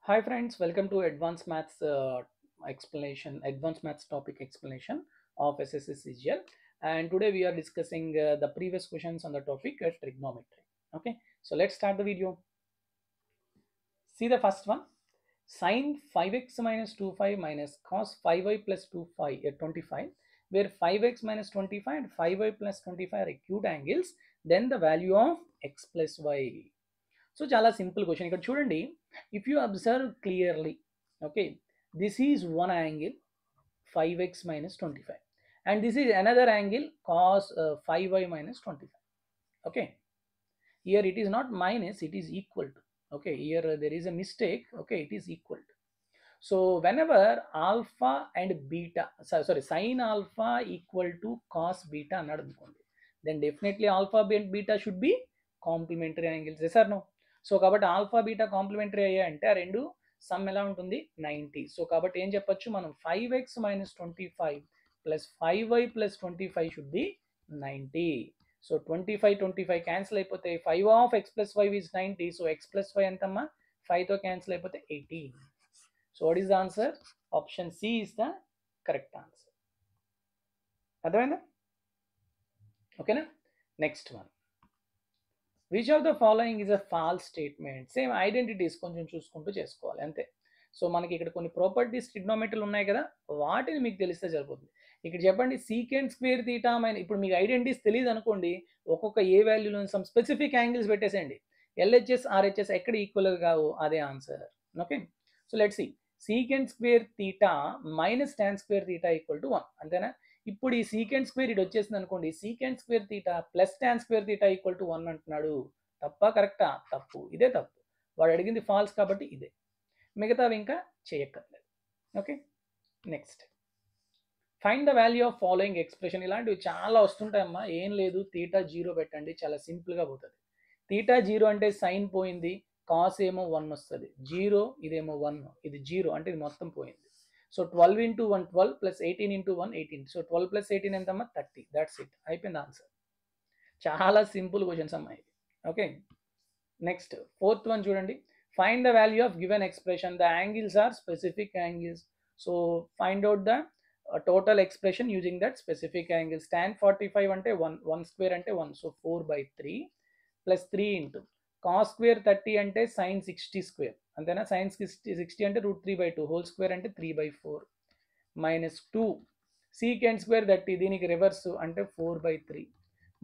Hi friends, welcome to Advanced Maths Advanced Maths topic explanation of SSC CGL. And today we are discussing the previous questions on the topic trigonometry. Okay, so let's start the video. See the first one. Sin 5x minus 25 minus cos 5y plus 25, where 5x minus 25 and 5y plus 25 are acute angles, then the value of x plus y. So చాలా simple question. ఇక్కడ చూడండి, if you observe clearly, okay, this is one angle 5x minus 25 and this is another angle cos 5y minus 25. Okay, here it is not minus, it is equal to. Okay, here there is a mistake. Okay, it is equal to. So whenever alpha and beta, sorry, sin alpha equal to cos beta అన్నాడు అనుకోండి, then definitely alpha and beta should be complementary angles. Yes or no? So కాబట్టి alpha beta complementary అయ్యాయంటే ఆ రెండు some ఎలా ఉంటుంది 90. So కాబట్టి ఏం చెప్పొచ్చు మనం 5x minus 25 plus 5y plus 25 should be 90. So 25 cancel అయిపోతే 5 of x plus y is 90. So x plus y ఎంతమ్మా 5తో క్యాన్సిల్ అయిపోతే 80. So what is the answer? Option C is the correct answer. అర్థమైందా? ఓకేనా? Next one. Which of the following is a false statement? Same identities కొంచెం చూసుకుంటూ చేసుకోవాలి అంతే. సో మనకి ఇక్కడ కొన్ని ప్రాపర్టీస్ ట్రిగ్నోమెట్రీలు ఉన్నాయి కదా, వాటిని మీకు తెలిస్తే సరిపోతుంది. ఇక్కడ చెప్పండి సీకెంట్ స్క్వేర్ తీటా మైనస్, ఇప్పుడు మీకు ఐడెంటిటీస్ తెలియదు అనుకోండి, ఒక్కొక్క ఏ వాల్యూలో సమ్ స్పెసిఫిక్ యాంగిల్స్ పెట్టేసేయండి. ఎల్హెచ్ఎస్ ఆర్హెచ్ఎస్ ఎక్కడ ఈక్వల్గా కావు, అదే answer. Okay, so let's see. Secant square theta minus tan square theta equal to 1 అంతేనా? ఇప్పుడు ఈ సీకెంట్ స్క్వేర్ ఇటు వచ్చేసింది అనుకోండి, secant square theta plus tan square theta equal to 1 అంటున్నాడు. తప్పా కరెక్టా? తప్పు. ఇదే తప్పు. వాడు అడిగింది ఫాల్స్ కాబట్టి ఇదే, మిగతావి ఇంకా చేయక్కర్లేదు. Okay, next. Find the value of following expression. ఇలాంటివి చాలా వస్తుంటాయమ్మా. ఏం లేదు, తీటా 0 పెట్టండి, చాలా సింపుల్గా పోతుంది. తీటా 0 అంటే సైన్ పోయింది, కాస్ ఏమో 1 వస్తుంది, 0 ఇదేమో 1, ఇది 0 అంటే ఇది మొత్తం పోయింది. So 12 into 1 12 plus 18 into 1 18. So 12 plus 18 ఎంతమ్మా 30. దట్స్ ఇట్, అయిపోయింది ఆన్సర్. చాలా సింపుల్ క్వశ్చన్స్ అమ్మా ఇది. ఓకే, నెక్స్ట్ ఫోర్త్ వన్ చూడండి. Find the value of given expression. The angles are specific angles. So find out the total expression using that specific angles. tan 45 అంటే 1 square అంటే 1, so 4/3 plus 3 into cos square 30 అంటే sign 60 square అంతేనా? Sign 60 అంటే √3/2 whole square అంటే 3/4 minus 2 secant square 30 దీనికి reverse అంటే 4/3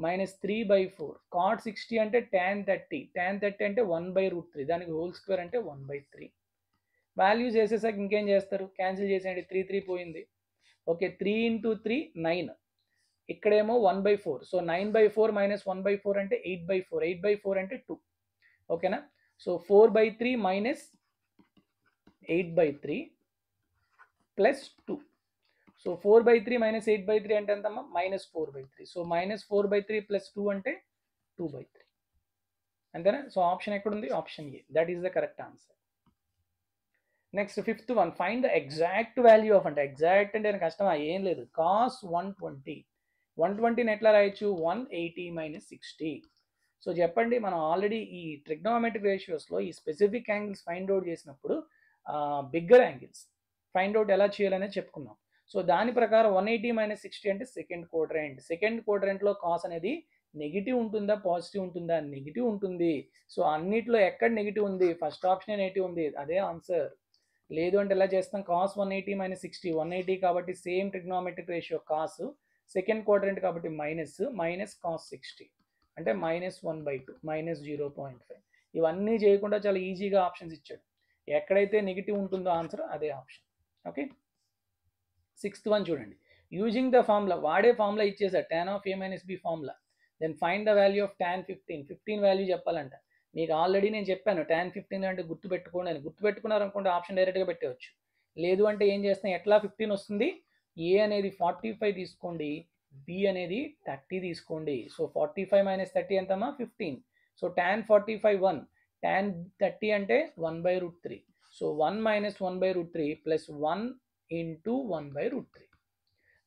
minus 3/4 cot 60 అంటే tan 30 అంటే 1/√3 దానికి హోల్ స్క్వేర్ అంటే 1/3. వాల్యూస్ వేసేసాక ఇంకేం చేస్తారు, క్యాన్సిల్ చేసేయండి. 3 పోయింది. ఓకే, 3 into 3 9, ఇక్కడేమో 1/4. సో 9/4 మైనస్ 1/4 అంటే 8/4, 8/4 అంటే 2. ఓకేనా? So 4/3 minus 8/3 plus 2. So 4/3 minus 8/3 అంటే ఎంతమ్మా మైనస్ 4/3. సో మైనస్ 4/3 ప్లస్ 2 అంటే 2/3 అంతేనా? సో ఆప్షన్ ఎక్కడుంది? Option A, that is the correct answer. Next fifth one. Find the exact value of, అంటే ఎగ్జాక్ట్ అంటే కష్టమా? ఏం లేదు, కాస్ 120 ఎట్లా రాయొచ్చు? 180 మైనస్ 60. సో చెప్పండి, మనం ఆల్రెడీ ఈ ట్రిగ్నోమెట్రిక్ రేషియోస్లో ఈ స్పెసిఫిక్ యాంగిల్స్ ఫైండ్ అవుట్ చేసినప్పుడు బిగ్గర్ యాంగిల్స్ ఫైండ్ అవుట్ ఎలా చేయాలనేది చెప్పుకున్నాం. సో దాని ప్రకారం 180 మైనస్ 60 అంటే సెకండ్ క్వాడ్రంట్. సెకండ్ క్వాడ్రంట్లో కాస్ అనేది నెగిటివ్ ఉంటుందా పాజిటివ్ ఉంటుందా? నెగిటివ్ ఉంటుంది. సో అన్నిట్లో ఎక్కడ నెగిటివ్ ఉంది? ఫస్ట్ ఆప్షన్ నెగిటివ్ ఉంది, అదే ఆన్సర్. లేదు అంటే ఎలా చేస్తాం? కాస్ 180 మైనస్ 60, 180 కాబట్టి same trigonometric ratio cos, second quadrant కాబట్టి మైనస్ కాస్ 60 అంటే -1/2 మైనస్ 0.5. ఇవన్నీ చేయకుండా చాలా ఈజీగా ఆప్షన్స్ ఇచ్చాడు. ఎక్కడైతే నెగిటివ్ ఉంటుందో ఆన్సర్ అదే ఆప్షన్. ఓకే, సిక్స్త్ వన్ చూడండి. యూజింగ్ ద ఫార్ములా, వాడే ఫార్ములా ఇచ్చేసాడు, tan of a minus b formula. Then find the value of tan 15 value చెప్పాలంట. మీకు ఆల్రెడీ నేను చెప్పాను tan 15 అంటే గుర్తుపెట్టుకోండి అని. గుర్తుపెట్టుకున్నారనుకోండి ఆప్షన్ డైరెక్ట్గా పెట్టవచ్చు. లేదు అంటే ఏం చేస్తాం, ఎట్లా 15 వస్తుంది? ఏ అనేది 45 తీసుకోండి, బి అనేది 30 తీసుకోండి. సో 45 మైనస్ 30 ఎంతమ్మా 15. సో tan 45 1, tan 30 అంటే 1/√3. సో 1 మైనస్ 1/√3 ప్లస్ 1 ఇంటూ 1/√3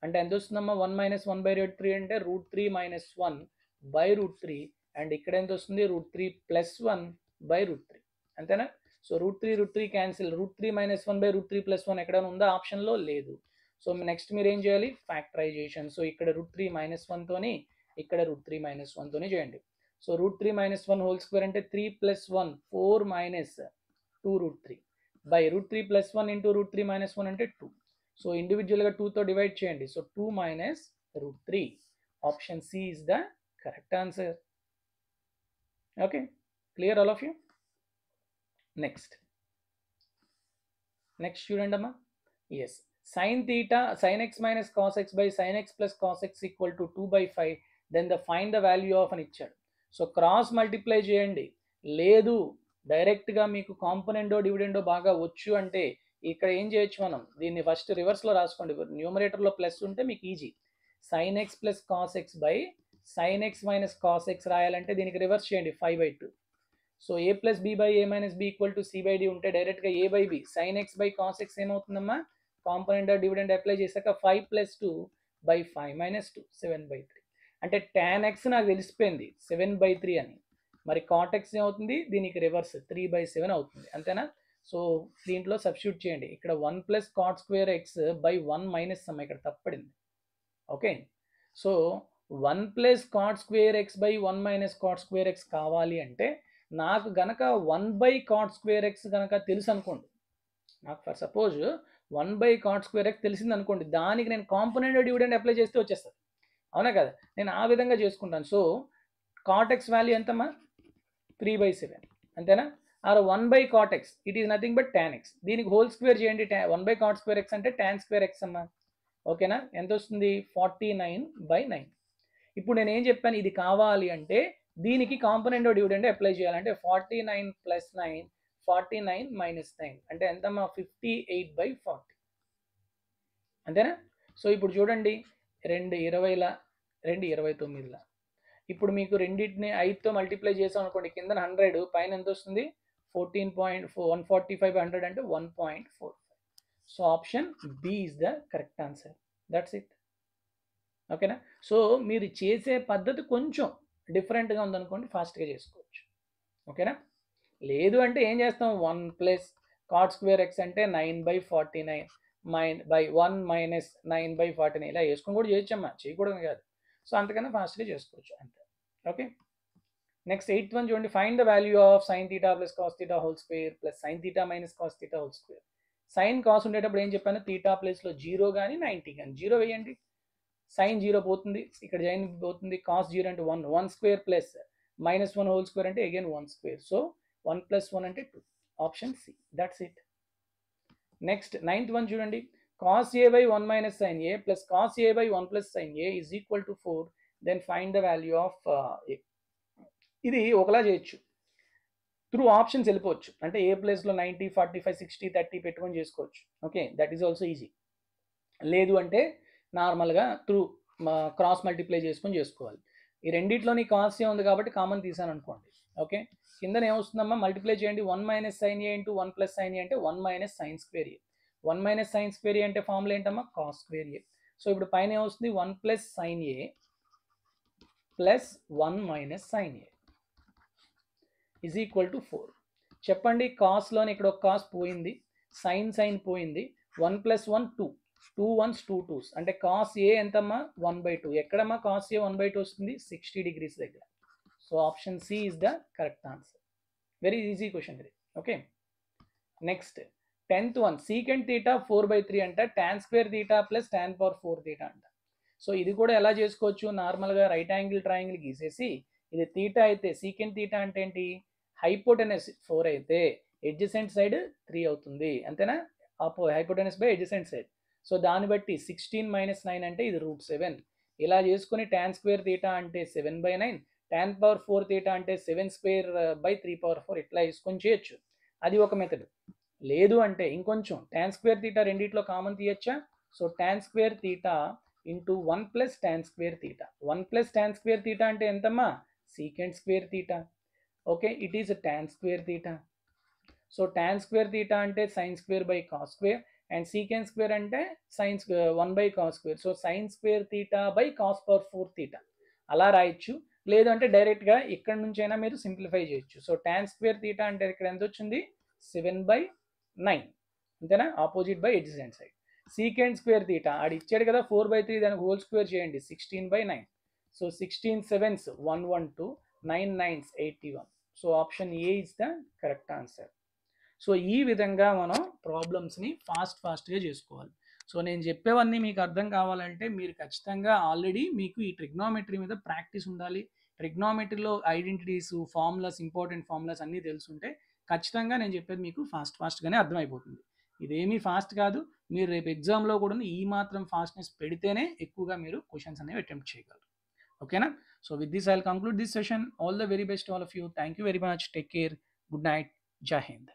అంటే ఎంత వస్తుందమ్మా? 1 మైనస్ 1/√3 అంటే √3 మైనస్ 1/√3 అండ్ ఇక్కడ ఎంత వస్తుంది? √3 ప్లస్ 1/√3 అంతేనా? సో √3 క్యాన్సిల్, √3 - 1 బై √3 + 1 ఎక్కడైనా ఉందా ఆప్షన్లో లేదు. సో నెక్స్ట్ మీరు ఏం చేయాలి, ఫ్యాక్టరైజేషన్. సో ఇక్కడ √3 - 1 తోని, ఇక్కడ √3 - 1 తోని చేయండి. సో √3 - 1 హోల్ స్క్వేర్ అంటే 3 + 1 4 - 2√3 బై √3 + 1 ఇంటూ √3 - 1 అంటే 2. సో ఇండివిజువల్గా 2తో డివైడ్ చేయండి. So 2 - √3. Option C is the correct answer. Okay, clear all of you? నెక్స్ట్ చూడండి అమ్మా. Yes, sin theta sin x minus cos x by sin x plus cos x equal to 2/5, then find the value of అని ఇచ్చాడు. So cross multiply చేయండి. లేదు డైరెక్ట్గా మీకు కాంపోనెంటో డివిడెండో బాగా వచ్చు అంటే ఇక్కడ ఏం చేయొచ్చు, మనం దీన్ని ఫస్ట్ రివర్స్లో రాసుకోండి. న్యూమరేటర్లో ప్లస్ ఉంటే మీకు easy. sin x plus cos x by sin x minus cos x రాయాలంటే దీనికి రివర్స్ చేయండి 5/2. So a plus b by a minus b equal to c by d ఉంటే డైరెక్ట్గా a by b sin x by cos x ఏమవుతుందమ్మా, component dividend apply చేశాక 5 + 2 by 5 - 2 7/3. అంటే tan x నాకు తెలిసిపోయింది 7/3 అని, మరి cot x ఏమవుతుంది, దీనికి రివర్స్ 3/7 అవుతుంది, అంతేనా? సో దీంట్లో సబ్స్టిట్యూట్ చేయండి. ఇక్కడ 1 + cot square x by 1 - sum ఇక్కడ తప్పడింది. Okay, so 1 + cot square x by 1 - cot square x కావాలి అంటే నాకు గనక 1/cot square x గనక తెలుసు అనుకోండి, నాకు for suppose 1/cot square x తెలిసింది అనుకోండి, దానికి నేను కాంపోనెంట్ డివిడెండ్ అప్లై చేస్తే వచ్చేస్తుంది, అవునా కదా? నేను ఆ విధంగా చేసుకుంటాను. సో cot x వాల్యూ ఎంతమ్మా, 3/7, అంతేనా? Or 1/cot x it is nothing but tan x. దీనికి హోల్ స్క్వేర్ చేయండి. 1/cot square x అంటే tan square x అమ్మా, ఓకేనా? ఎంత వస్తుంది, 49/9. ఇప్పుడు నేను ఏం చెప్పాను, ఇది కావాలి అంటే దీనికి కాంపోనెంట్ డివిడెండ్ అప్లై చేయాలంటే 49 + 9 49 - 9 అంటే ఎంతమ్మా, 58/40, అంతేనా? సో ఇప్పుడు చూడండి, 2 20ల 2 29ల. ఇప్పుడు మీకు రెండింటిని 5తో మల్టిప్లై చేసాం అనుకోండి, కింద 100 పైన ఎంత వస్తుంది, 145/100 అంటే 1.45. So option B is the correct answer. That's it, ఓకేనా? సో మీరు చేసే పద్ధతి కొంచెం డిఫరెంట్గా ఉందనుకోండి, ఫాస్ట్గా చేసుకోవచ్చు, ఓకేనా? లేదు అంటే ఏం చేస్తాం, 1 + cot square x అంటే 9/49 by 1 - 9/49 ఇలా వేసుకొని కూడా చేయొచ్చమ్మా, చేయకూడదు కాదు. సో అంతకన్నా ఫాస్ట్గా చేసుకోవచ్చు అంతే. ఓకే, నెక్స్ట్ 8th వన్ చూడండి. Find the value of sin theta + cos theta whole square plus sin theta - cos theta whole square. Sine cos ఉండేటప్పుడు ఏం చెప్పాను, తీటా ప్లేస్లో 0 కానీ 90 కానీ 0 వేయండి. sin 0 పోతుంది, ఇక్కడ sin పోతుంది, cos 0 అంటే 1 1 స్క్వేర్ ప్లస్ -1 హోల్ స్క్వేర్ అంటే అగైన్ 1 స్క్వేర్. సో 1 + 1 అంటే 2. Option C, that's it. Next 9th one చూడండి. cos a by 1 - sin a plus cos a by 1 + sin a is equal to 4, then find the value of a. ఇది ఒకలా చేయొచ్చు, through options వెళ్ళిపోవచ్చు. అంటే ఏ ప్లేస్లో 90 45 60 30 పెట్టుకొని చేసుకోవచ్చు. Okay, that is also easy. లేదు అంటే నార్మల్గా త్రూ క్రాస్ మల్టిప్లై చేసుకొని చేసుకోవాలి. ఈ రెండిట్లోని కాస్ ఏ ఉంది కాబట్టి కామన్ తీసాను అనుకోండి. ఓకే, కింద ఏమొస్తుందమ్మా, మల్టిప్లై చేయండి. 1 - sin a into 1 + sin a అంటే 1 - sin square a. 1 - sin square a అంటే ఫార్ములా ఏంటమ్మా, cos square a. సో ఇప్పుడు పైన ఏమొస్తుంది, 1 + sin a plus 1 - sin a is equal to 4. చెప్పండి, కాస్లోని ఇక్కడ ఒక కాస్ పోయింది, సైన్ పోయింది, 1 + 1 2, 2 1s 2 2s అంటే కాస్ ఏ ఎంతమ్మా, 1/2. ఎక్కడమ్మా కాస్ ఏ 1/2 వస్తుంది, 60 degrees దగ్గర. So option C is the correct answer. Very easy question ఇది. Okay, next 10th one. Secant theta 4/3 అంట, tan square theta plus tan power 4 theta అంట. So ఇది కూడా ఎలా చేసుకోవచ్చు, నార్మల్గా రైట్ యాంగిల్ ట్రయాంగిల్ గీసేసి, ఇది తీటా అయితే సీకెంట్ తీటా అంటే ఏంటి, హైపోటెనస్ 4 అయితే ఎడ్జసెంట్ సైడ్ 3 అవుతుంది, అంతేనా? Hypotenuse by adjacent side. So దాన్ని బట్టి 16 - 9 అంటే ఇది √7. ఇలా చేసుకుని tan square తీటా అంటే 7/9, tan power 4 తీటా అంటే 7² / 3/4 ఇట్లా వేసుకొని చేయొచ్చు. అది ఒక మెథడ్. లేదు అంటే ఇంకొంచెం tan square తీటా రెండిట్లో కామన్ తీయచ్చా. So tan square theta into 1 + tan square theta. 1 + tan square theta అంటే ఎంతమ్మా, secant square theta. Okay, it is tan square theta. So tan square theta అంటే sin² / cos² and secant square అంటే sin² 1/cos². So sin² theta / cos power 4 theta అలా రాయొచ్చు. లేదు అంటే డైరెక్ట్గా ఇక్కడ నుంచి అయినా మీరు సింప్లిఫై చేయొచ్చు. సో tan square తీటా అంటే ఇక్కడ ఎంత వచ్చింది, 7/9 అంతేనా, opposite by adjacent side. Secant square theta ఆడు ఇచ్చాడు కదా 4/3, దానికి హోల్ స్క్వేర్ చేయండి 16/9. So 16 7s 112, 9 9s 81. So option A is the correct answer. So ఈ విధంగా మనం ప్రాబ్లమ్స్ని ఫాస్ట్గా చేసుకోవాలి. సో నేను చెప్పేవన్నీ మీకు అర్థం కావాలంటే మీరు ఖచ్చితంగా ఆల్రెడీ మీకు ఈ ట్రిగ్నోమెట్రీ మీద ప్రాక్టీస్ ఉండాలి. ట్రిగ్నోమెట్రీలో ఐడెంటిటీస్, ఫార్ములాస్, ఇంపార్టెంట్ ఫార్ములాస్ అన్నీ తెలుసుంటే ఖచ్చితంగా నేను చెప్పేది మీకు ఫాస్ట్గానే అర్థమైపోతుంది. ఇదేమీ ఫాస్ట్ కాదు, మీరు రేపు ఎగ్జామ్లో కూడా ఈ మాత్రం ఫాస్ట్నెస్ పెడితేనే ఎక్కువగా మీరు క్వశ్చన్స్ అనేవి అటెంప్ట్ చేయగలరు. ఓకేనా? So with this I will conclude this session. All the very best all of you. Thank you very much. Take care. Good night. జై హింద్.